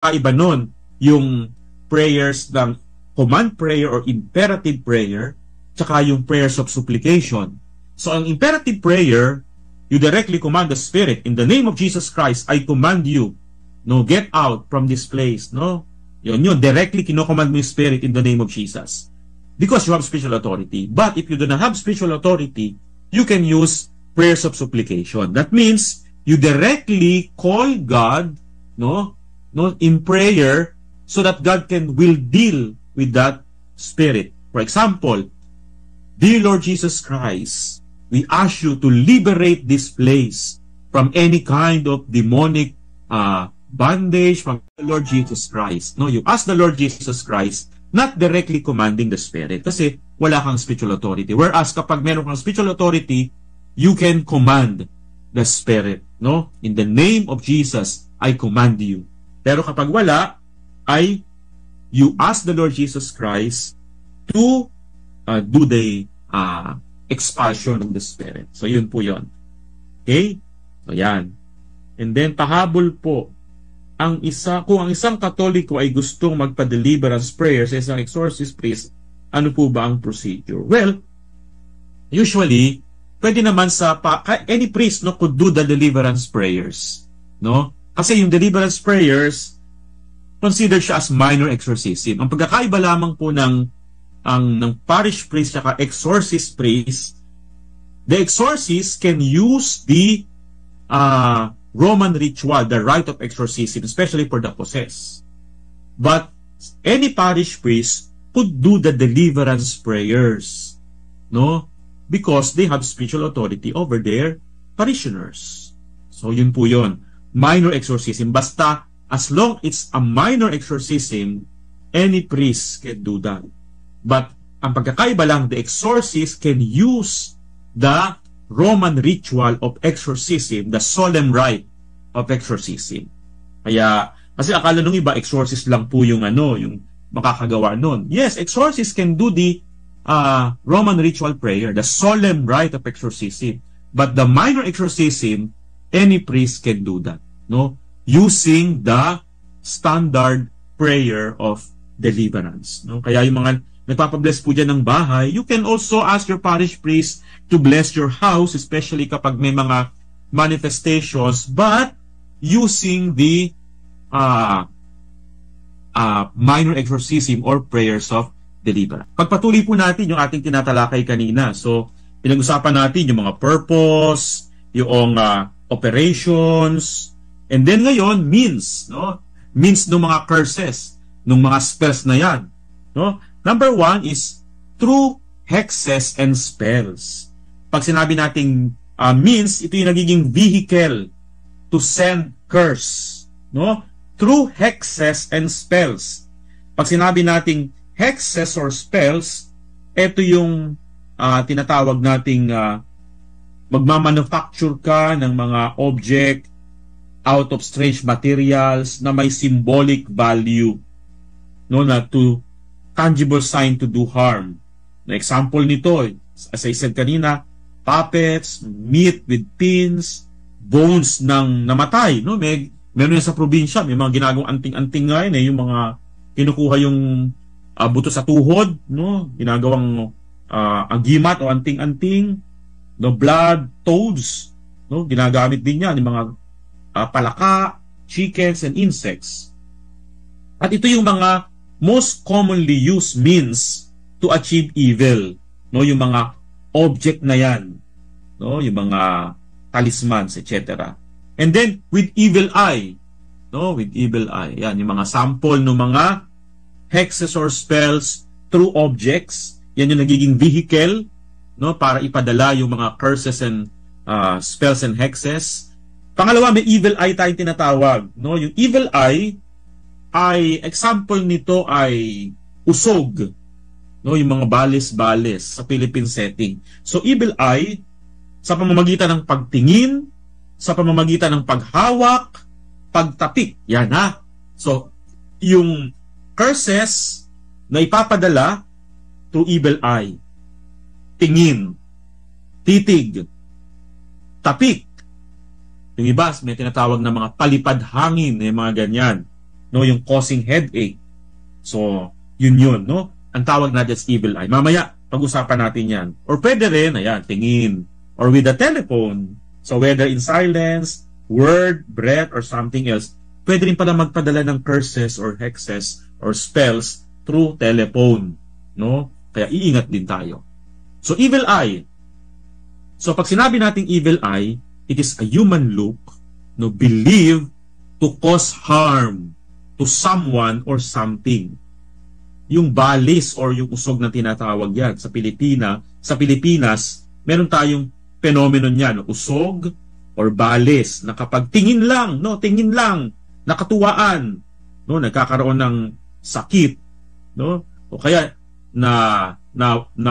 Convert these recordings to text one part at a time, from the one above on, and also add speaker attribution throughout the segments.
Speaker 1: Iba nun, yung prayers ng command prayer or imperative prayer, tsaka yung prayers of supplication. So, ang imperative prayer, you directly command the Spirit, in the name of Jesus Christ, I command you, no, get out from this place, no? Yun, directly kinocommand mo yung Spirit in the name of Jesus. Because you have spiritual authority. But if you do not have spiritual authority, you can use prayers of supplication. That means, you directly call God, no, in prayer, so that God will deal with that spirit. For example, dear Lord Jesus Christ, we ask you to liberate this place from any kind of demonic bondage from the Lord Jesus Christ. No, you ask the Lord Jesus Christ, not directly commanding the spirit, kasi wala kang spiritual authority. Whereas kapag meron kang spiritual authority, you can command the spirit. No, in the name of Jesus, I command you. Pero kapag wala, ay you ask the Lord Jesus Christ to do the expulsion of the Spirit. So, yun po yun. Okay? So, yan. And then, pahabol po, kung ang isang Katoliko ay gustong magpa-deliverance prayer sa isang exorcist priest, ano po ba ang procedure? Well, usually, pwede naman any priest no, could do the deliverance prayers. No? Kasi yung deliverance prayers, considered siya as minor exorcism. Ang pagkakaiba lamang po ng parish priest at exorcist priest, the exorcist can use the Roman ritual, the rite of exorcism, especially for the possessed. But any parish priest could do the deliverance prayers, no? Because they have spiritual authority over their parishioners. So yun po yun. Minor exorcism. Basta, as long it's a minor exorcism, any priest can do that. But, ang pagkakaiba lang, the exorcist can use the Roman ritual of exorcism, the solemn rite of exorcism. Kaya, kasi akala nung iba, exorcist lang po yung yung makakagawa nun. Yes, exorcist can do the Roman ritual prayer, the solemn rite of exorcism. But the minor exorcism, any priest can do that, no? Using the standard prayer of deliverance, no? Kaya yung mga nagpapabless po dyan ng bahay, you can also ask your parish priest to bless your house, especially kapag may mga manifestations, but using the minor exorcism or prayers of deliverance. Pagpatuloy po natin yung ating tinatalakay kanina. So, pinag-usapan natin yung mga purpose, yung operations, and then ngayon, means, no? Means ng mga curses, ng mga spells na yan, no? Number 1 is through hexes and spells. Pag sinabi nating means, ito yung nagiging vehicle to send curse, no? Through hexes and spells. Pag sinabi nating hexes or spells, ito yung tinatawag nating magmamanufacture ka ng mga object out of strange materials na may symbolic value, no, na to tangible sign to do harm. Na example nito, as I said kanina, puppets, meat with pins, bones ng namatay, no? Meron yan sa probinsya, may mga ginagawang anting-anting nga yun, yung mga kinukuha yung buto sa tuhod, no? Ginagawang agimat o anting-anting, no, blood, toads, no? Ginagamit din yan, yung mga palaka, chickens, and insects. At ito yung mga most commonly used means to achieve evil, no? Yung mga object na yan, no? Yung mga talismans, etc. And then, with evil eye, no? With evil eye. Yan, yung mga sample ng mga hexes or spells through objects. Yan yung nagiging vehicle, no? Para ipadala yung mga curses and spells and hexes. Pangalawa, may evil eye tayong tinatawag, no? Yung evil eye, example nito ay usog, no? Yung mga balis-balis sa Philippine setting. So, evil eye, sa pamamagitan ng pagtingin, sa pamamagitan ng paghawak, pagtapik. Yan, ha? So, yung curses na ipapadala through evil eye, tingin, titig, tapik. Yung iba, may tinatawag na mga palipad hangin, yung mga ganyan. no, yung causing headache. So, yun, no? Ang tawag natin is evil eye. Mamaya, pag-usapan natin yan. Or pwede rin, ayan, tingin. Or with the telephone. So, whether in silence, word, breath, or something else, pwede rin pala magpadala ng curses or hexes or spells through telephone, no? Kaya iingat din tayo. So, evil eye. So, pag sinabi nating evil eye, it is a human look, no, believed to cause harm to someone or something. Yung balis or yung usog na tinatawag yan sa Pilipinas, meron tayong phenomenon yan, usog or balis, na kapag tingin lang, nakatuwaan, no, nagkakaroon ng sakit, no, o kaya na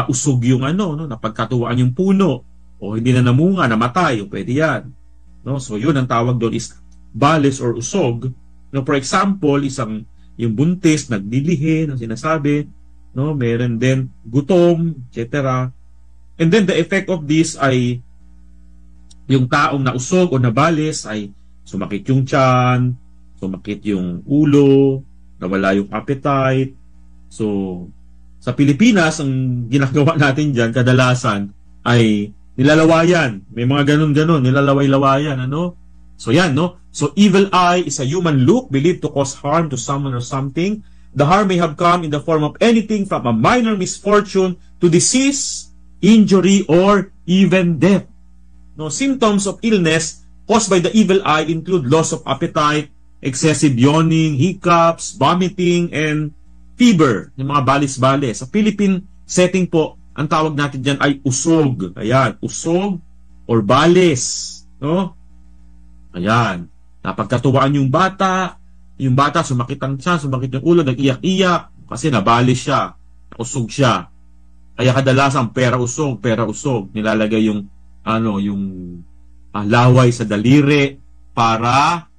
Speaker 1: usog yung napagkatuwaan yung puno, o hindi na namunga, namatay, o pwede yan, no. So yun ang tawag doon is balis or usog. No, for example, yung buntis, nagdilihi, ang sinasabi, no, meron din gutom, etc. And then the effect of this ay yung taong nausog o nabalis ay sumakit yung tiyan, sumakit yung ulo, nawala yung appetite. So, sa Pilipinas, ang ginagawa natin dyan, kadalasan, ay nilalawayan. May mga ganun-ganun, nilalaway-lawayan, ano? So yan, no? So evil eye is a human look believed to cause harm to someone or something. The harm may have come in the form of anything from a minor misfortune to disease, injury, or even death. No, symptoms of illness caused by the evil eye include loss of appetite, excessive yawning, hiccups, vomiting, and fever. Yung mga balis-balis. Sa Philippine setting po, ang tawag natin dyan ay usog. Ayan, usog or balis. No? Ayan, napagkatuwaan yung bata sumakit ang tiyan, sumakit yung ulo, nag-iyak-iyak kasi nabalis siya, usog siya. Kaya kadalasan pera usog, nilalagay yung laway sa daliri para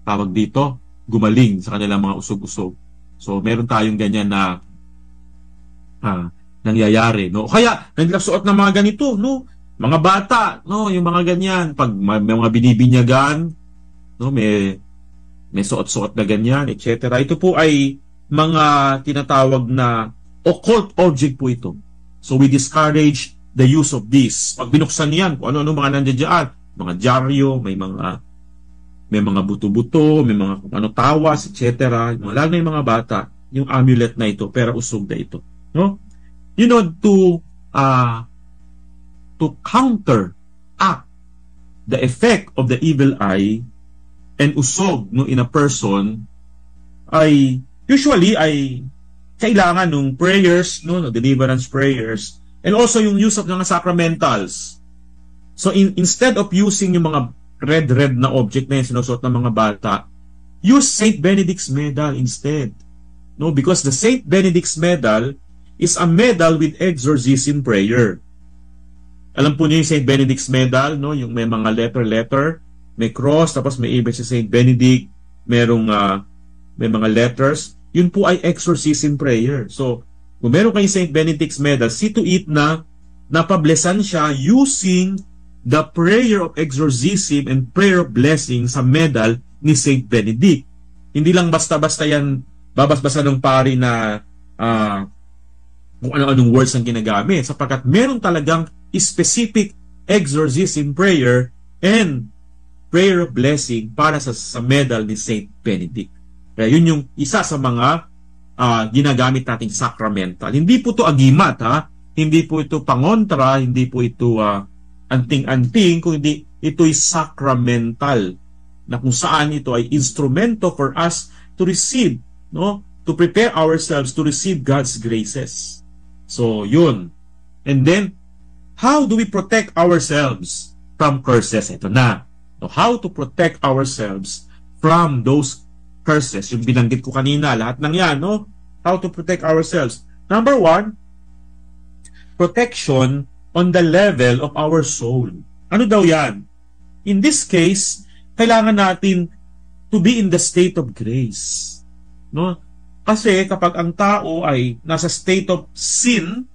Speaker 1: tawag dito, gumaling sa kanilang mga usog-usog. So meron tayong ganyan na nangyayari, no? Kaya nagsuot ng mga ganito, no? Mga bata, no, yung mga ganyan, pag may mga binibinyagan, no, may suot-suot na ganyan, etc. Ito po ay mga tinatawag na occult object po ito. So we discourage the use of this. Pag binuksan niyan, kung ano-ano mga nandiyan dyan, mga dyaryo, may mga buto-buto, may mga tawas, etc. Lalo na yung mga bata, yung amulet na ito, pera usog na ito, no? You know, to counteract the effect of the evil eye and usog, no, in a person, ay usually ay kailangan ng prayers, no, deliverance prayers, and also yung use of mga sacramentals. So instead of using yung mga red na object na yung sinusuot ng mga bata, use Saint Benedict's medal instead, no, because the Saint Benedict's medal is a medal with exorcism prayer. Alam po niyo yung St. Benedict's medal, no? Yung may mga letter, may cross, tapos may ibig si St. Benedict, may mga letters. Yun po ay exorcism prayer. So, kung meron kayong St. Benedict's medal, see to it na napablesan siya using the prayer of exorcism and prayer of blessing sa medal ni St. Benedict. Hindi lang basta-basta yan, babas-basa ng pari na kung ano-anong words ang ginagamit, sapagkat meron talagang specific exorcism prayer and prayer of blessing para sa medal ni Saint Benedict. Kaya yun yung isa sa mga ginagamit nating sacramental. Hindi po ito agimat, ha? Hindi po ito pangontra, hindi po ito anting-anting, kundi ito'y sacramental, na kung saan ito ay instrumento for us to receive, no? To prepare ourselves to receive God's graces. So, yun. And then, how do we protect ourselves from curses? Ito na. So, how to protect ourselves from those curses? Yung binanggit ko kanina, lahat ng yan, no? How to protect ourselves. Number 1, protection on the level of our soul. Ano daw yan? In this case, kailangan natin to be in the state of grace. No? Kasi kapag ang tao ay nasa state of sin,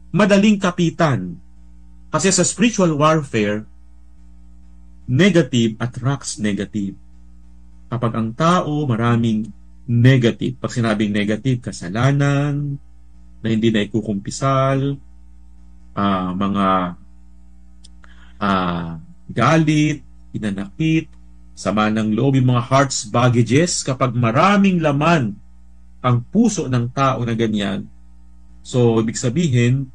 Speaker 1: madaling kapitan. Kasi sa spiritual warfare, negative attracts negative. Kapag ang tao maraming negative, pag sinabing negative, kasalanan, na hindi na ikukumpisal, mga galit, hinanakit, sama ng loob, yung mga heart's baggages, kapag maraming laman ang puso ng tao na ganyan, so ibig sabihin,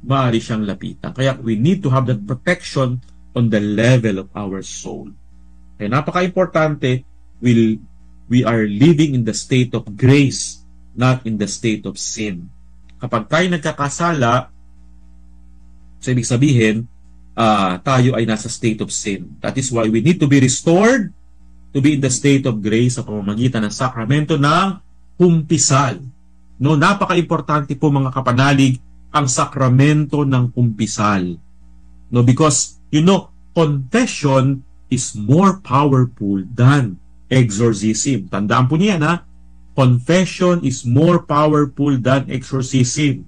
Speaker 1: maaari siyang lapitan. Kaya we need to have that protection on the level of our soul. Kaya napaka-importante, we are living in the state of grace, not in the state of sin. Kapag tayo nagkakasala, so ibig sabihin, tayo ay nasa state of sin. That is why we need to be restored to be in the state of grace sa pamamagitan ng sakramento ng kumpisal. No, napaka-importante po mga kapanalig ang sakramento ng kumpisal. No, because confession is more powerful than exorcism. Tandaan po niya na confession is more powerful than exorcism.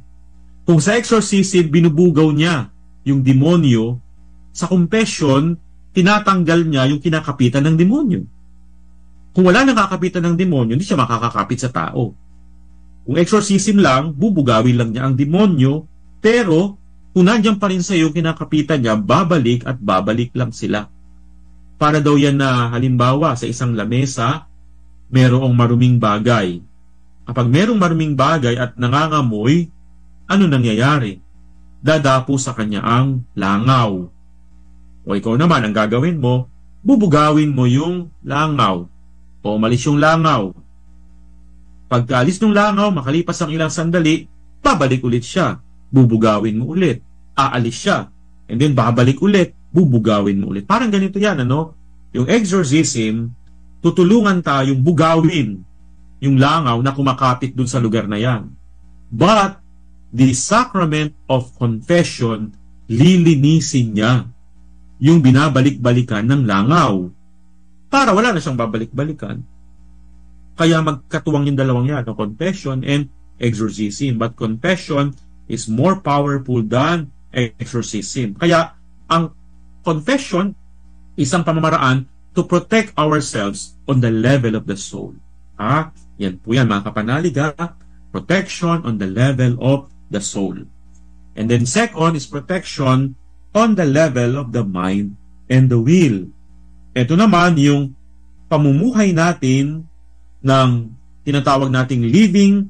Speaker 1: Kung sa exorcism, binubugaw niya yung demonyo, sa confession, tinatanggal niya yung kinakapitan ng demonyo. Kung wala nakakapitan ng demonyo, hindi siya makakakapit sa tao. Kung exorcism lang, bubugawin lang niya ang demonyo, pero kung nandiyan pa rin sa iyo kinakapitan niya, babalik at babalik lang sila. Para daw yan na halimbawa sa isang lamesa, merong maruming bagay. Kapag merong maruming bagay at nangangamoy, ano nangyayari? Dadapo sa kanya ang langaw. O ikaw naman, ang gagawin mo, bubugawin mo yung langaw. O umalis yung langaw. Pagkaalis ng langaw, makalipas ang ilang sandali, babalik ulit siya. Bubugawin mo ulit. Aalis siya. And then babalik ulit. Bubugawin mo ulit. Parang ganito yan, ano? Yung exorcism, tutulungan tayong bugawin yung langaw na kumakapit dun sa lugar na yan. But, the sacrament of confession, lilinisin niya yung binabalik-balikan ng langaw. Para wala na siyang babalik-balikan. Kaya magkatuwang yung dalawang yan, no? Confession and exorcism. But confession is more powerful than exorcism. Kaya, ang confession, isang pamamaraan to protect ourselves on the level of the soul. Yan po yan mga kapanalig. Protection on the level of the soul. And then second is protection on the level of the mind and the will. Ito naman yung pamumuhay natin ng tinatawag nating living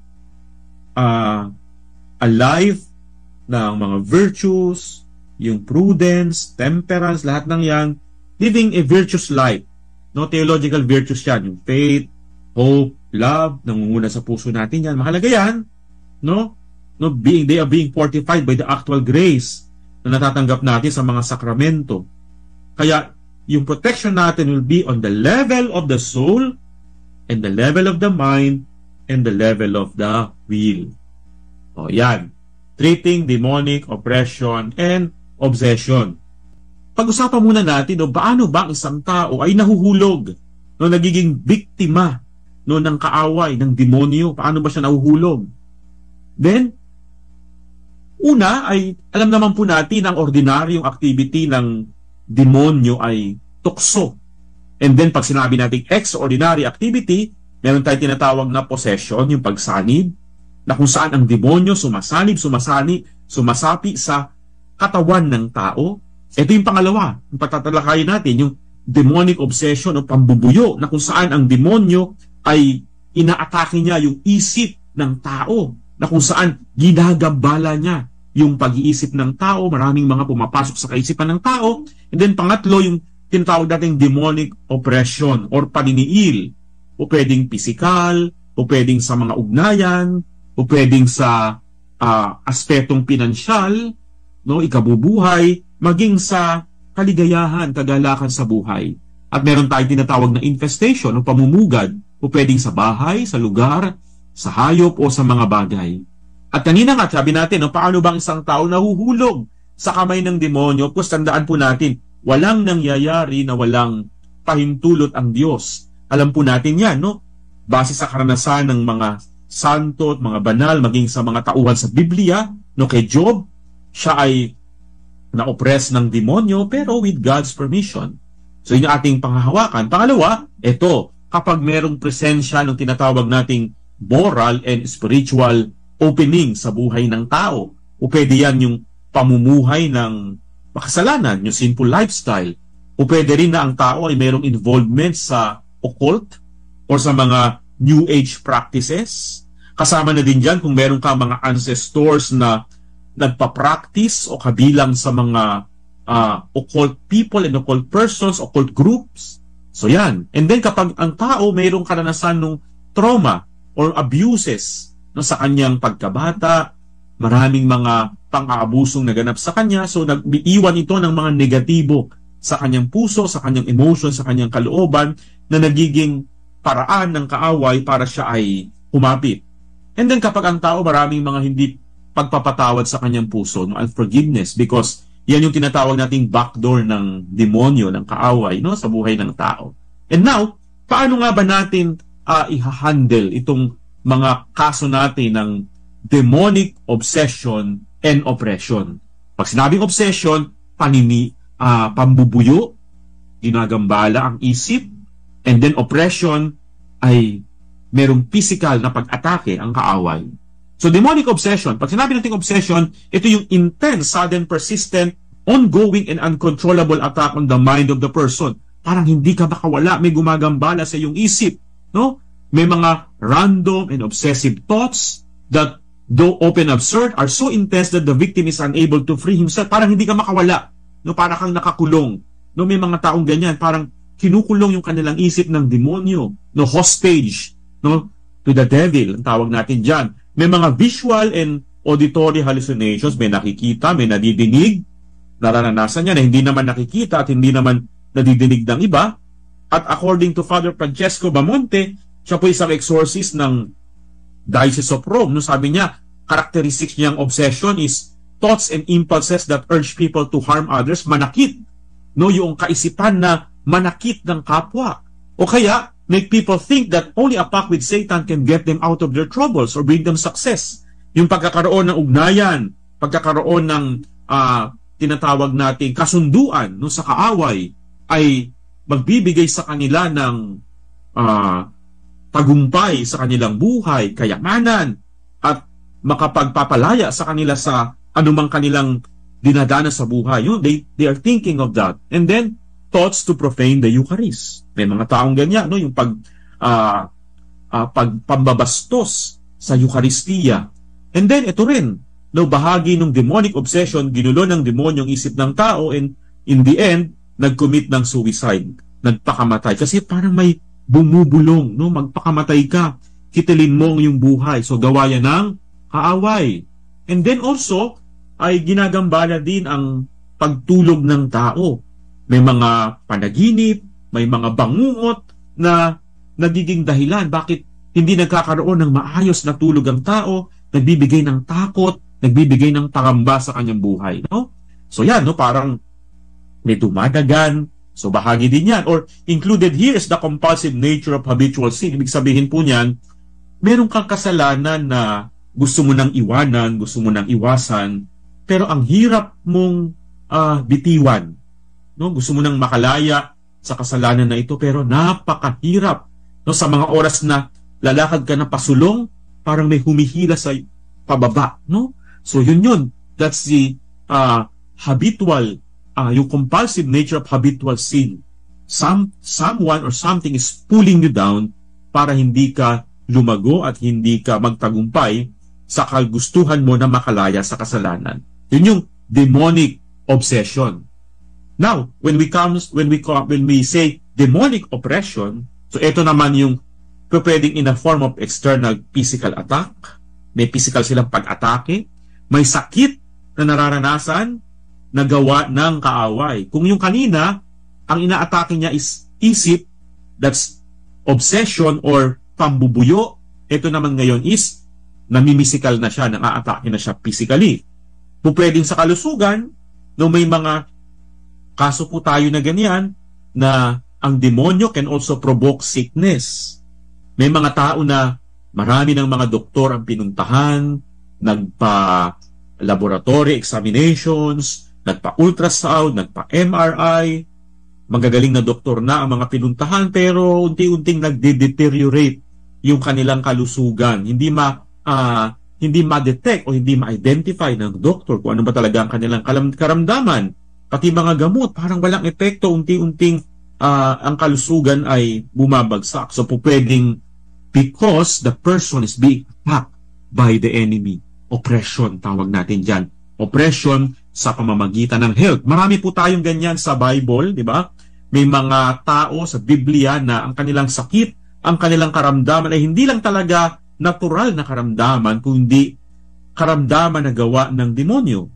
Speaker 1: a life ng mga virtues, yung prudence, temperance, lahat ng yan, living a virtuous life. No, theological virtues yan, yung faith, hope, love, nangunguna sa puso natin yan. Mahalaga yan, no? They are being fortified by the actual grace na natatanggap natin sa mga sakramento. Kaya, yung protection natin will be on the level of the soul, and the level of the mind, and the level of the will. O, yan. Treating demonic oppression and obsession. Pag-usapan muna natin, paano ba ang isang tao ay nahuhulog, nagiging biktima ng kaaway, ng demonyo? Paano ba siya nahuhulog? Then, una ay, alam naman po natin, ang ordinaryong activity ng demonyo ay tukso. And then, pag sinabi natin extraordinary activity, meron tayong tinatawag na possession, yung pagsanib, na kung saan ang demonyo sumasapi sa katawan ng tao. Ito yung pangalawa, yung patatalakayin natin, yung demonic obsession o pambubuyo, na kung saan ang demonyo ay inaatake niya yung isip ng tao, na kung saan ginagambala niya yung pag-iisip ng tao, maraming mga pumapasok sa kaisipan ng tao. And then pangatlo, yung tinatawag natin demonic oppression or paniniil, o pwedeng physical, o pwedeng sa mga ugnayan, o pwedeng sa aspetong pinansyal, ikabubuhay, maging sa kaligayahan, kagalakan sa buhay. At meron tayong tinatawag na infestation o pamumugad, o pwedeng sa bahay, sa lugar, sa hayop o sa mga bagay. At kanina nga, sabi natin, paano bang isang tao nahuhulog sa kamay ng demonyo? Of course, tandaan po natin, walang nangyayari na walang pahintulot ang Diyos. Alam po natin yan, base sa karanasan ng mga santo at mga banal, maging sa mga tauhan sa Biblia, kay Job, siya ay na-oppress ng demonyo, pero with God's permission. So yun yung ating panghahawakan. Pangalawa, ito, kapag merong presensya ng tinatawag nating moral and spiritual opening sa buhay ng tao. O pwede yan yung pamumuhay ng makasalanan, yung sinful lifestyle. O pwede rin na ang tao ay merong involvement sa occult or sa mga New Age practices. Kasama na din dyan kung meron ka mga ancestors na nagpa-practice o kabilang sa mga occult people and occult persons, occult groups. So yan. And then kapag ang tao mayroong karanasan ng trauma or abuses sa kanyang pagkabata, maraming mga pang-aabusong naganap sa kanya, so nag-iwan ito ng mga negatibo sa kanyang puso, sa kanyang emotion, sa kanyang kalooban na nagiging paraan ng kaaway para siya ay humapit. And then kapag ang tao maraming mga hindi pagpapatawad sa kanyang puso, no, unforgiveness, because yan yung tinatawag nating backdoor ng demonyo, ng kaaway, no, sa buhay ng tao. And now, paano nga ba natin i-handle itong mga kaso natin ng demonic obsession and oppression? Pag sinabing obsession, pambubuyo, ginagambala ang isip, and then oppression ay merong physical na pag-atake ang kaaway. So demonic obsession, pag sinabi natin obsession, ito yung intense, sudden, persistent, ongoing, and uncontrollable attack on the mind of the person. Parang hindi ka makawala, may gumagambala sa iyong isip, no? May mga random and obsessive thoughts that, though often absurd, are so intense that the victim is unable to free himself. Parang hindi ka makawala, no? Parang kang nakakulong. No, may mga taong ganyan, parang kinukulong yung kanilang isip ng demonyo, no, hostage, no, to the devil, ang tawag natin dyan. May mga visual and auditory hallucinations, may nakikita, may nadidinig, nararanasan niya na hindi naman nakikita at hindi naman nadidinig ng iba. At according to Father Francesco Bamonte, siya po isang exorcist ng Diocese of Rome, no, sabi niya, characteristics niyang obsession is thoughts and impulses that urge people to harm others, manakit, no, yung kaisipan na manakit ng kapwa. O kaya, make people think that only a pact with Satan can get them out of their troubles or bring them success. Yung pagkakaroon ng ugnayan, pagkakaroon ng tinatawag nating kasunduan, no, sa kaaway ay magbibigay sa kanila ng tagumpay sa kanilang buhay, kayamanan, at makapagpapalaya sa kanila sa anumang kanilang dinadanas sa buhay. Yun, they are thinking of that. And then, thoughts to profane the Eucharist. May mga taong ganyan, no, yung pambabastos sa Eucharistia. And then, ito rin, no, bahagi ng demonic obsession, ginulo ng demonyo ang isip ng tao, and in the end, nag-commit ng suicide, nagpakamatay. Kasi parang may bumubulong, no, magpakamatay ka, kitilin mo yung buhay. So, gawa yan ng kaaway. And then also, ay ginagambala din ang pagtulog ng tao. May mga panaginip, may mga bangungot na nagiging dahilan bakit hindi nagkakaroon ng maayos na tulog ang tao, nagbibigay ng takot, nagbibigay ng pangamba sa kanyang buhay. No? So yan, no, parang may dumadagan. So bahagi din yan. Or included here is the compulsive nature of habitual sin. Ibig sabihin po niyan, meron kang kasalanan na gusto mo nang iwanan, gusto mo nang iwasan, pero ang hirap mong bitiwan. No, gusto mo nang makalaya sa kasalanan na ito, pero napakahirap. No, sa mga oras na lalakad ka na pasulong, parang may humihila sa pababa. No? So yun. That's the habitual, yung compulsive nature of habitual sin. Someone or something is pulling you down para hindi ka lumago at hindi ka magtagumpay sa kagustuhan mo na makalaya sa kasalanan. Yun yung demonic obsession. Now, when we say demonic oppression, so ito naman yung pwedeng in a form of external physical attack, may physical silang pag-atake, may sakit na nararanasan na gawa ng kaaway. Kung yung kanina, ang inaatake niya is isip, that's obsession or pambubuyo, ito naman ngayon is namimisikal na siya, nang-aatake na siya physically. Pwedeng sa kalusugan, no, may mga kaso po tayo na ganyan, na ang demonyo can also provoke sickness. May mga tao na marami ng mga doktor ang pinuntahan, nagpa-laboratory examinations, nagpa-ultrasound, nagpa-MRI, magagaling na doktor na ang mga pinuntahan, pero unti-unting nagde-deteriorate yung kanilang kalusugan. Hindi ma-detect o hindi ma-identify ng doktor kung ano ba talaga ang kanilang karamdaman. Pati mga gamot, parang walang epekto, unti-unting ang kalusugan ay bumabagsak. So po pwedeng because the person is being attacked by the enemy. Oppression, tawag natin dyan. Oppression sa pamamagitan ng health. Marami po tayong ganyan sa Bible, di ba? May mga tao sa Biblia na ang kanilang sakit, ang kanilang karamdaman ay hindi lang talaga natural na karamdaman, kundi karamdaman na gawa ng demonyo.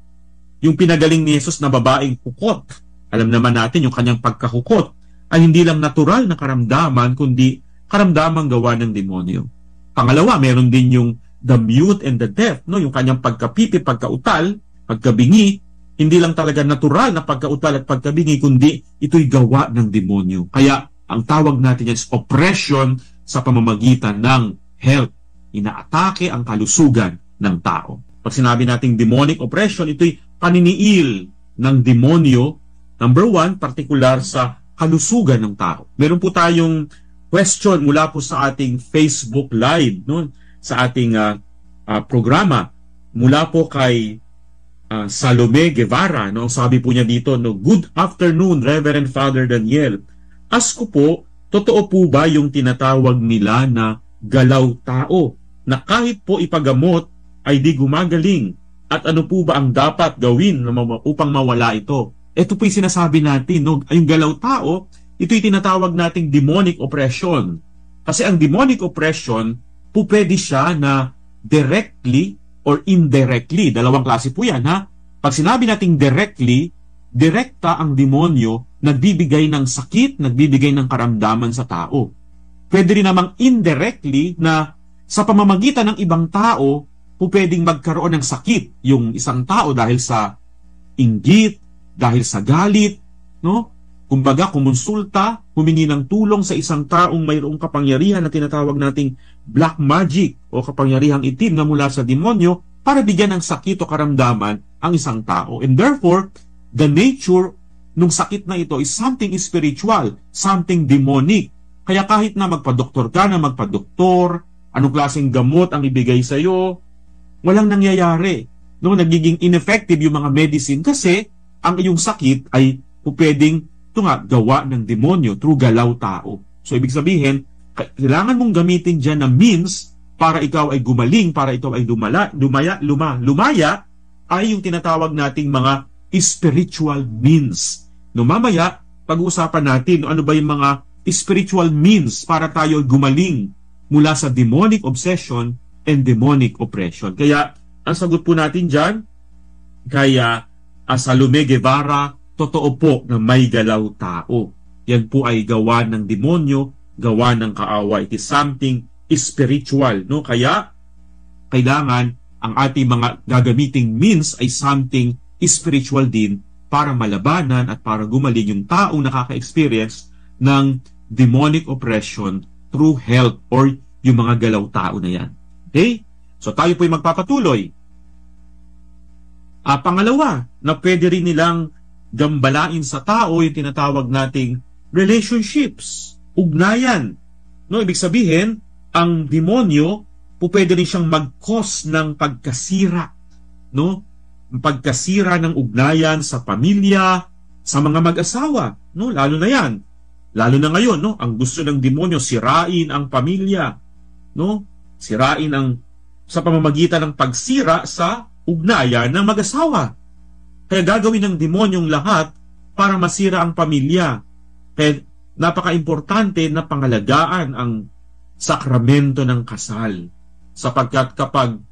Speaker 1: Yung pinagaling ni Jesus na babaeng hukot, alam naman natin yung kanyang pagkahukot ay hindi lang natural na karamdaman, kundi karamdaman gawa ng demonyo. Pangalawa, meron din yung the mute and the deaf, no? Yung kanyang pagkapipi, pagkautal, pagkabingi, hindi lang talaga natural na pagkautal at pagkabingi, kundi ito'y gawa ng demonyo. Kaya ang tawag natin yan is oppression sa pamamagitan ng health. Inaatake ang kalusugan ng tao. Pag sinabi nating demonic oppression, ito'y paniniil ng demonyo, number one, partikular sa kalusugan ng tao. Meron po tayong question mula po sa ating Facebook Live, no? Sa ating programa, mula po kay Salome Guevara, no? Sabi po niya dito, no, good afternoon, Reverend Father Daniel. Ask ko po, totoo po ba yung tinatawag nila na galaw tao, na kahit po ipagamot ay di gumagaling? At ano po ba ang dapat gawin upang mawala ito? Ito po yung sinasabi natin, no? Yung galaw tao, ito'y tinatawag nating demonic oppression. Kasi ang demonic oppression, po pwede siya na directly or indirectly. Dalawang klase po yan, ha? Pag sinabi nating directly, direkta ang demonyo, nagbibigay ng sakit, nagbibigay ng karamdaman sa tao. Pwede rin namang indirectly na sa pamamagitan ng ibang tao, po pwedeng magkaroon ng sakit yung isang tao dahil sa inggit, dahil sa galit, no? Kumbaga, kumonsulta, humingi ng tulong sa isang taong mayroong kapangyarihan na tinatawag nating black magic o kapangyarihang itim na mula sa demonyo para bigyan ng sakit o karamdaman ang isang tao. And therefore, the nature ng sakit na ito is something spiritual, something demonic. Kaya kahit na magpadoktor ka na magpadoktor, anong klaseng gamot ang ibigay sa iyo, walang nangyayari. No, nagiging ineffective yung mga medicine kasi ang iyong sakit ay pwedeng gawa ng demonyo through galaw tao. So, ibig sabihin, kailangan mong gamitin dyan na means para ikaw ay gumaling, para ikaw ay lumaya, ay yung tinatawag nating mga spiritual means. No, mamaya, pag-uusapan natin ano ba yung mga spiritual means para tayo gumaling mula sa demonic obsession and demonic oppression. Kaya, ang sagot po natin dyan, kaya Salome Guevara, totoo po na may galaw tao. Yan po ay gawa ng demonyo, gawa ng kaawa. It is something spiritual, no? Kaya kailangan ang ating mga gagamiting means ay something spiritual din para malabanan at para gumaling yung taong nakaka-experience ng demonic oppression through health or yung mga galaw tao na yan. Okay? So tayo po ay magpapatuloy. Pangalawa, na pwede rin nilang gambalain sa tao yung tinatawag nating relationships, ugnayan. No, ibig sabihin, ang demonyo po pwede rin siyang mag-cause ng pagkasira, no? Pagkasira ng ugnayan sa pamilya, sa mga mag-asawa, no? Lalo na 'yan. Lalo na ngayon, no? Ang gusto ng demonyo sirain ang pamilya, no? Sirain sa pamamagitan ng pagsira sa ugnayan ng mag-asawa. Kaya gagawin ng demonyong lahat para masira ang pamilya. Kaya napaka-importante na pangalagaan ang sakramento ng kasal. Sapagkat kapag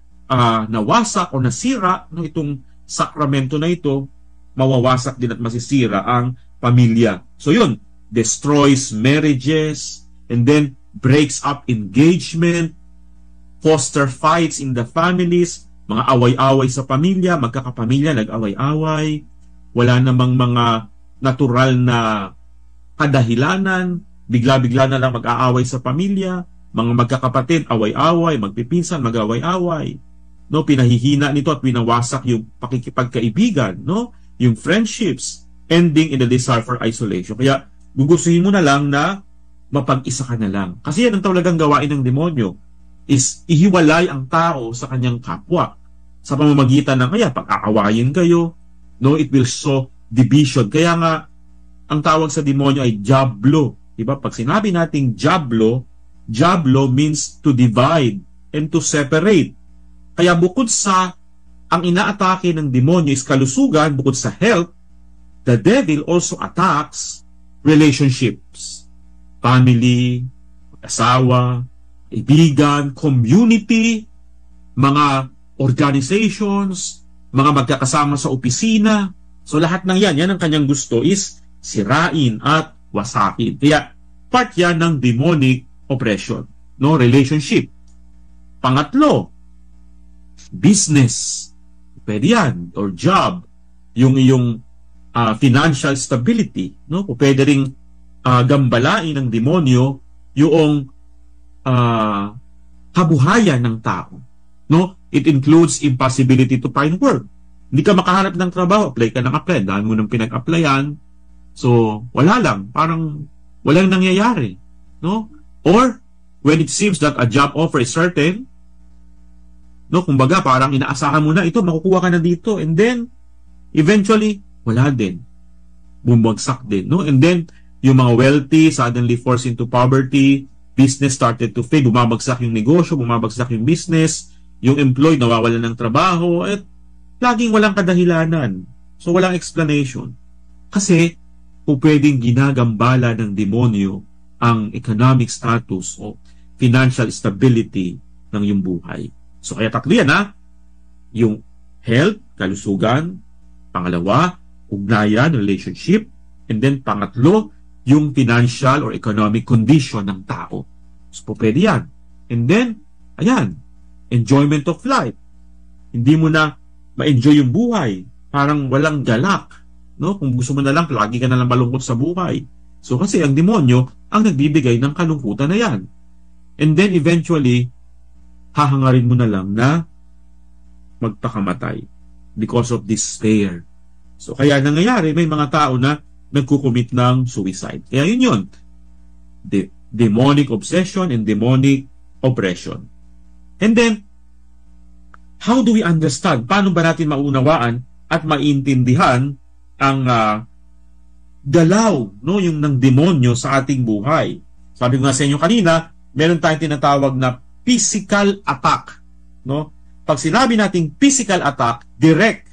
Speaker 1: nawasak o nasira no, itong sakramento na ito, mawawasak din at masisira ang pamilya. So yun, destroys marriages, and then breaks up engagement, foster fights in the families, mga away-away sa pamilya, magkakapamilya, nag-away-away, wala namang mga natural na kadahilanan, bigla-bigla na lang mag-aaway sa pamilya, mga magkakapatid, away-away, magpipinsan, mag-away-away. No, pinahihina nito at pinawasak yung pakikipagkaibigan, no? Yung friendships, ending in the desire for isolation. Kaya gugustuhin mo na lang na mapag-isa ka na lang. Kasi yan ang talagang gawain ng demonyo, is ihiwalay ang tao sa kanyang kapwa sa pamamagitan ng kaya pag-aawayin kayo, no, it will show division. Kaya nga ang tawag sa demonyo ay diablo, diba? Pag sinabi nating diablo means to divide and to separate. Kaya bukod sa ang inaatake ng demonyo is kalusugan, bukod sa health, the devil also attacks relationships, family, asawa, kaibigan, community, mga organizations, mga magkakasama sa opisina. So lahat ng yan ang kanyang gusto is sirain at wasakin. Kaya part yan ng demonic oppression, no, relationship. Pangatlo, business. Pwede yan, or job, yung iyong financial stability, no? Pwede ring gambalain ng demonyo yung kabuhayan ng tao, no? It includes impossibility to find work. Hindi ka makahanap ng trabaho, apply ka ng apply, dahil mo nang pinag-applyan, so wala lang, parang walang nangyayari, no? Or when it seems that a job offer is certain, no, kumbaga parang inaasahan mo na ito, makukuha ka na dito, and then eventually wala din, bumagsak din, no? And then yung mga wealthy suddenly forced into poverty, business started to fail, bumabagsak yung negosyo, bumabagsak yung business, yung employee nawawalan ng trabaho, at laging walang kadahilanan, so walang explanation. Kasi kung pwedeng ginagambala ng demonyo ang economic status o financial stability ng iyong buhay. So kaya tatlo yan, yung health, kalusugan, pangalawa, ugnayan, relationship, and then pangatlo, yung financial or economic condition ng tao. So pwede yan. And then, ayan, enjoyment of life. Hindi mo na ma-enjoy yung buhay. Parang walang galak, no? Kung gusto mo na lang, lagi ka na lang malungkot sa buhay. So kasi ang demonyo ang nagbibigay ng kalungkutan na yan. And then eventually, hahangarin mo na lang na magpakamatay because of despair. So kaya nangyayari, may mga tao na nagkukumit ng suicide. Kaya yun. Demonic obsession and demonic oppression. And then, how do we understand? Paano ba natin maunawaan at maintindihan ang galaw, no, yung ng demonyo sa ating buhay? Sabi ko nga sa inyo kanina, meron tayong tinatawag na physical attack, no? Pag sinabi nating physical attack, direct,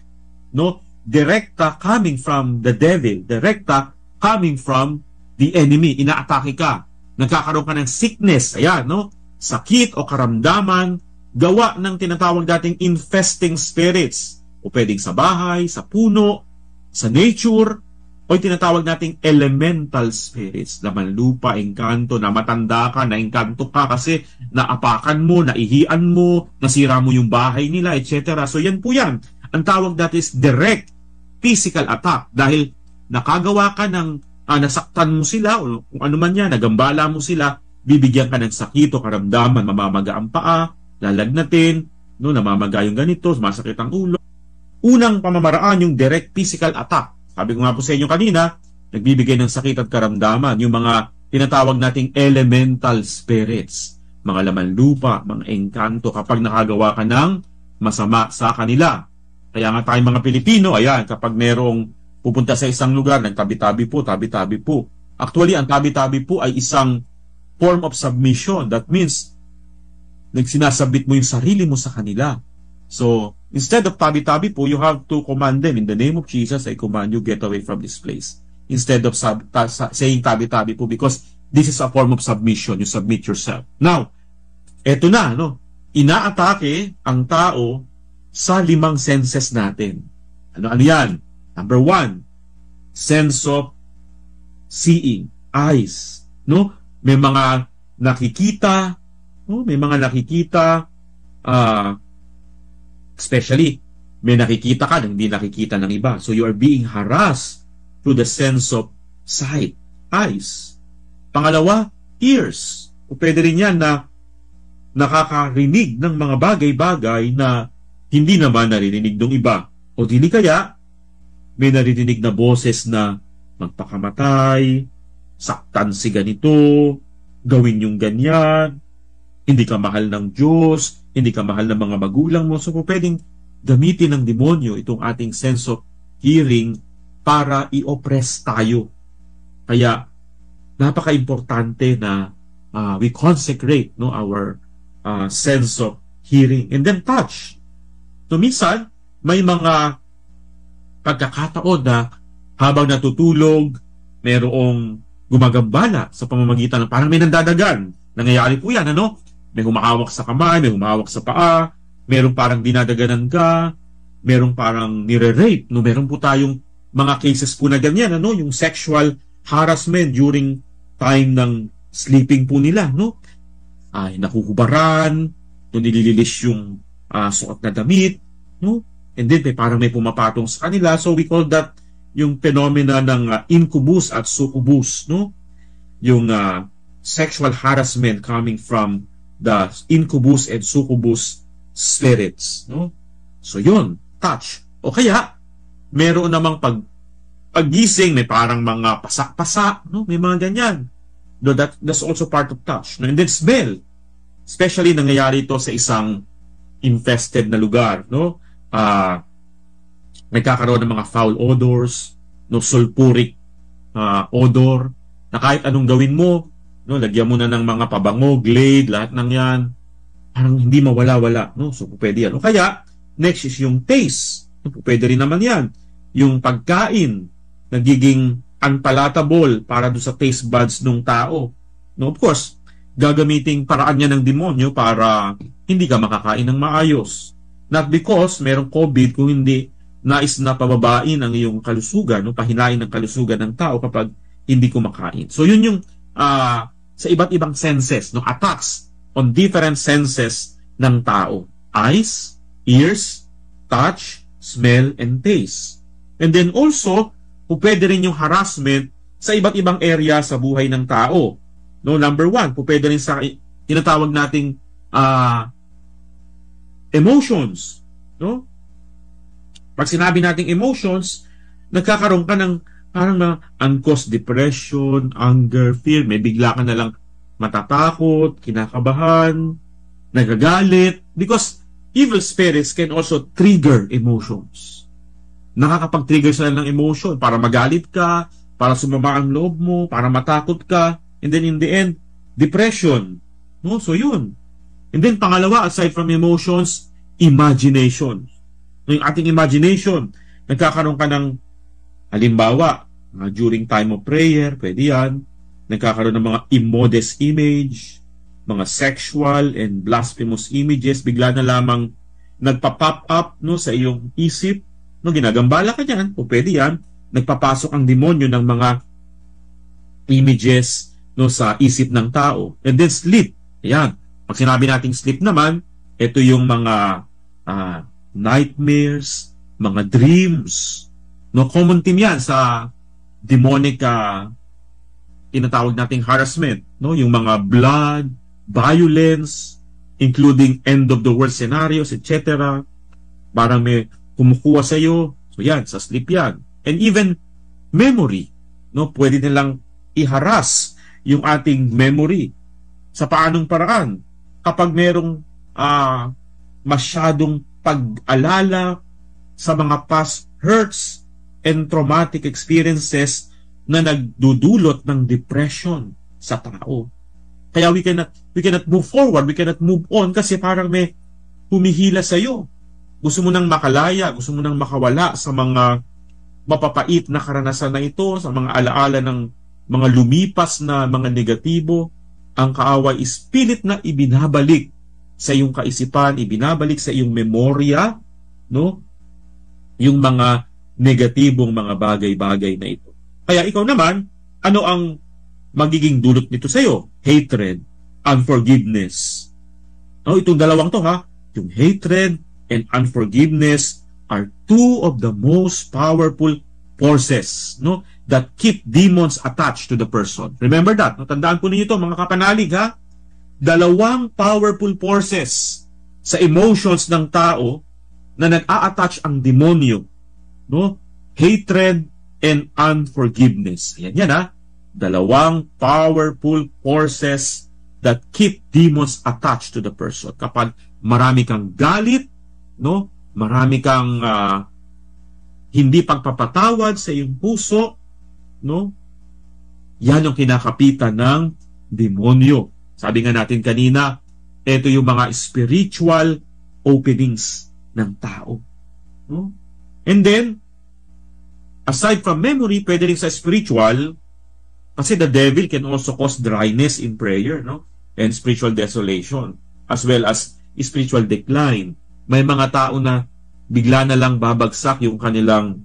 Speaker 1: no? Direkta coming from the devil, direkta coming from the enemy. Inaatake ka, nagkakaroon ka ng sickness, ayan, no? Sakit o karamdaman, gawa ng tinatawag dating infesting spirits, o pwedeng sa bahay, sa puno, sa nature, o tinatawag nating elemental spirits, laman lupa, engkanto, na matanda ka, na engkanto ka kasi naapakan mo, naihian mo, nasira mo yung bahay nila, etc. So yan po yan. Ang tawag natin is direct physical attack dahil nakagawa ka ng nasaktan mo sila o kung ano man yan, nagambala mo sila, bibigyan ka ng sakit o karamdaman, mamamaga ang paa, lalagnatin, no, namamaga yung ganito, masakit ang ulo. Unang pamamaraan yung direct physical attack. Sabi ko nga po sa inyo kanina, nagbibigay ng sakit at karamdaman, yung mga tinatawag nating elemental spirits, mga laman lupa, mga engkanto, kapag nakagawa ka ng masama sa kanila. Kaya nga tayong mga Pilipino, ayan, kapag merong pupunta sa isang lugar, nagtabi-tabi po, tabi-tabi po. Actually, ang tabi-tabi po ay isang form of submission. That means, nagsinasabit mo yung sarili mo sa kanila. So, instead of tabi-tabi po, you have to command them, in the name of Jesus, I command you, get away from this place. Instead of saying tabi-tabi po, because this is a form of submission. You submit yourself. Now, eto na, no? Inaatake ang tao sa 5 senses natin. Ano yan? Number 1, sense of seeing, eyes. No? May mga nakikita, no? May mga nakikita, especially, may nakikita ka na hindi nakikita ng iba. So you are being harassed through the sense of sight, eyes. Pangalawa, ears. O pwede rin yan na nakakarinig ng mga bagay-bagay na hindi naman naririnig ng iba. O dili kaya, may naririnig na boses na magpakamatay, saktan si ganito, gawin yung ganyan, hindi ka mahal ng Diyos, hindi ka mahal ng mga magulang mo. So pwedeng gamitin ng demonyo itong ating sense of hearing para i-oppress tayo. Kaya napaka-importante na we consecrate our sense of hearing. And then touch. So minsan, may mga pagkakataon na habang natutulog, merong gumagambala sa pamamagitan ng parang may nandadagan. Nangyayari po yan, ano? May humahawak sa kamay, may humahawak sa paa, merong parang dinadaganan ka, merong parang nire-rape, no? Meron po tayong mga cases po na ganyan, ano? Yung sexual harassment during time ng sleeping po nila, no? Ay, nakuhubaran, no, nilililis yung suot na damit, no? And then parang may pumapatong sa kanila. So we call that yung phenomena ng incubus at succubus, no? Yung sexual harassment coming from the incubus and succubus spirits, no? So yun, touch. O kaya meron namang paggising, may parang mga pasak-pasak, no? May mga ganyan. No, that's also part of touch. No? And then smell. Especially nangyayari ito sa isang infested na lugar, no? Nagkakaroon ng mga foul odors, no, sulfuric odor, na kahit anong gawin mo, no, lagyan mo na ng mga pabango, Glade, lahat ng yan, parang hindi mawala-wala, no? So pwede yan. O kaya next is yung taste, no? Pwede rin naman yan. Yung pagkain nagiging unpalatable para do sa taste buds ng tao, no? Of course, gagamiting paraan niya ng demonyo para hindi ka makakain ng maayos. Not because merong COVID, kung hindi nais na pababain ang iyong kalusugan, no? Pahinain ng kalusugan ng tao kapag hindi kumakain. So yun yung sa iba't ibang senses, no? Attacks on different senses ng tao. Eyes, ears, touch, smell, and taste. And then also, pwede rin yung harassment sa iba't ibang area sa buhay ng tao. No, number one, pwede rin sa tinatawag nating emotions, no? Pag sinabi nating emotions, nagkakaroon ka ng parang mga uncaused depression, anger, fear, may bigla ka na lang matatakot, kinakabahan, nagagalit, because evil spirits can also trigger emotions. Nakakapag-trigger sila ng emotion para magalit ka, para sumama ang loob mo, para matakot ka, and then in the end, depression. No? So yun. And then pangalawa, aside from emotions, imagination. Yung ating imagination, nagkakaroon ka ng, halimbawa, during time of prayer, pwede yan, nagkakaroon ng mga immodest image, mga sexual and blasphemous images, bigla na lamang nagpa-pop up, no, sa iyong isip, no, ginagambala ka dyan, o pwede yan, nagpapasok ang demonyo ng mga images, no, sa isip ng tao. And then sleep, ayan. Pag sinabi nating sleep naman, ito yung mga nightmares, mga dreams. No, common theme yan sa demonic tinatawag nating harassment. No, yung mga blood, violence, including end of the world scenarios, etc. Parang may kumukuha sa iyo. So yan, sa sleep yan. And even memory. No, pwede nilang i-harass yung ating memory. Sa paanong paraan? Kapag merong masyadong pag-alala sa mga past hurts and traumatic experiences na nagdudulot ng depression sa tao. Kaya we cannot move forward, we cannot move on kasi parang may humihila sa iyo. Gusto mo nang makalaya, gusto mo nang makawala sa mga mapapait na karanasan na ito, sa mga alaala ng mga lumipas na mga negatibo. Ang kaaway is pilit na ibinabalik sa iyong kaisipan, ibinabalik sa iyong memorya, no? Yung mga negatibong mga bagay-bagay na ito. Kaya ikaw naman, ano ang magiging dulot nito sa iyo? Hatred, unforgiveness. No, itong dalawang to ha, yung hatred and unforgiveness are two of the most powerful forces, no, that keep demons attached to the person. Remember that. No? Tandaan po ninyo ito, mga kapanalig, ha? Dalawang powerful forces sa emotions ng tao na nag-a-attach ang demonyo. No? Hatred and unforgiveness. Ayan yan, ha? Dalawang powerful forces that keep demons attached to the person. Kapag marami kang galit, no? Marami kang hindi pagpapatawad sa iyong puso, no? Yan yung kinakapitan ng demonyo. Sabi nga natin kanina, ito yung mga spiritual openings ng tao. No? And then, aside from memory, pwede rin sa spiritual, kasi the devil can also cause dryness in prayer, no? And spiritual desolation, as well as spiritual decline. May mga tao na bigla na lang babagsak yung kanilang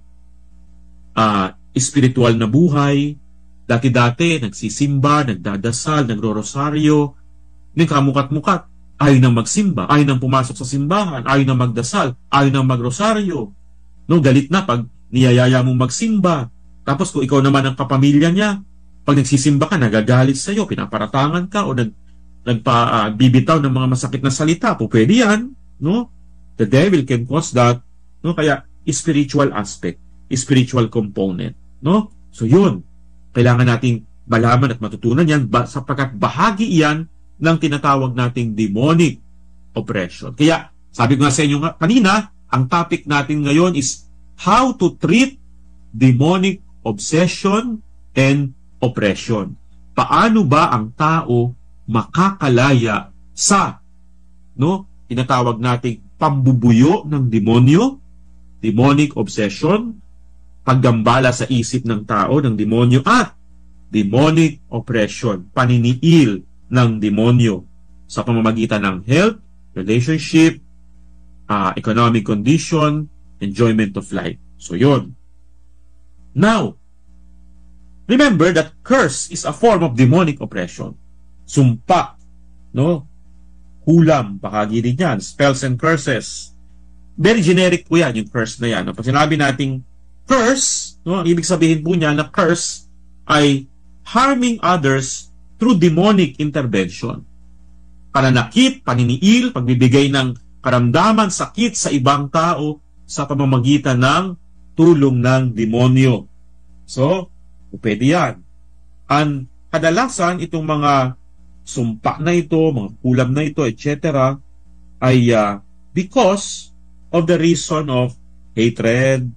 Speaker 1: spiritual na buhay. Dati-dati, nagsisimba, nagdadasal, nagro-rosaryo, nagkamukat-mukat, ayaw nang magsimba, ayaw nang pumasok sa simbahan, ayaw nang magdasal, ayaw nang magrosaryo. No, galit na pag niyayaya mong magsimba. Tapos kung ikaw naman ang kapamilya niya, pag nagsisimba ka, nagagalit sa'yo, pinaparatangan ka, o nagpabibitaw ng mga masakit na salita, po pwede yan. No? The devil can cause that. No? Kaya, spiritual aspect, spiritual component. No? So yun, kailangan nating malaman at matutunan yan sapagkat bahagi iyan ng tinatawag nating demonic oppression. Kaya, sabi ko nga sa inyo kanina, ang topic natin ngayon is how to treat demonic obsession and oppression. Paano ba ang tao makakalaya sa tinatawag nating pambubuyo ng demonyo, demonic obsession, paggambala sa isip ng tao ng demonyo, at demonic oppression, paniniil ng demonyo sa pamamagitan ng health, relationship, economic condition, enjoyment of life. So yun. Now, remember that curse is a form of demonic oppression. Sumpa, no? Hulam, pakagilid yan, spells and curses. Very generic po yan, yung curse na yan. No? Pag sinabi nating curse, no? Ang ibig sabihin po niya na curse ay harming others through demonic intervention. Pananakit, paniniil, pagbibigay ng karamdaman, sakit sa ibang tao sa pamamagitan ng tulong ng demonyo. So, pwede yan. Ang kadalasan, itong mga sumpa na ito, mga kulam na ito, etc. ay because of the reason of hatred,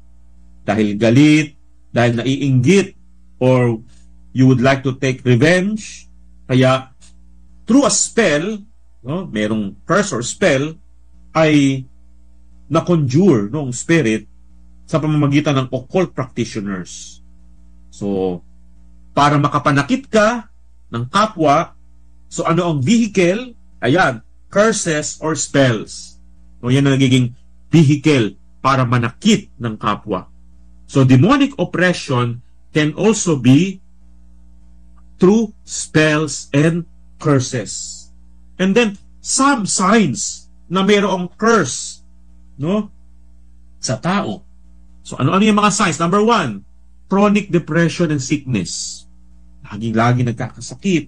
Speaker 1: dahil galit, dahil naiinggit, or you would like to take revenge. Kaya, through a spell, no, merong curse or spell, ay na-conjure ng spirit sa pamamagitan ng occult practitioners. So, para makapanakit ka ng kapwa, so ano ang vehicle? Ayan, curses or spells. So, yan ang nagiging vehicle para manakit ng kapwa. So, demonic oppression can also be through spells and curses. And then, some signs na mayroong curse, no, sa tao. So, ano-ano yung mga signs? Number 1, chronic depression and sickness. Laging-lagi nagkakasakit.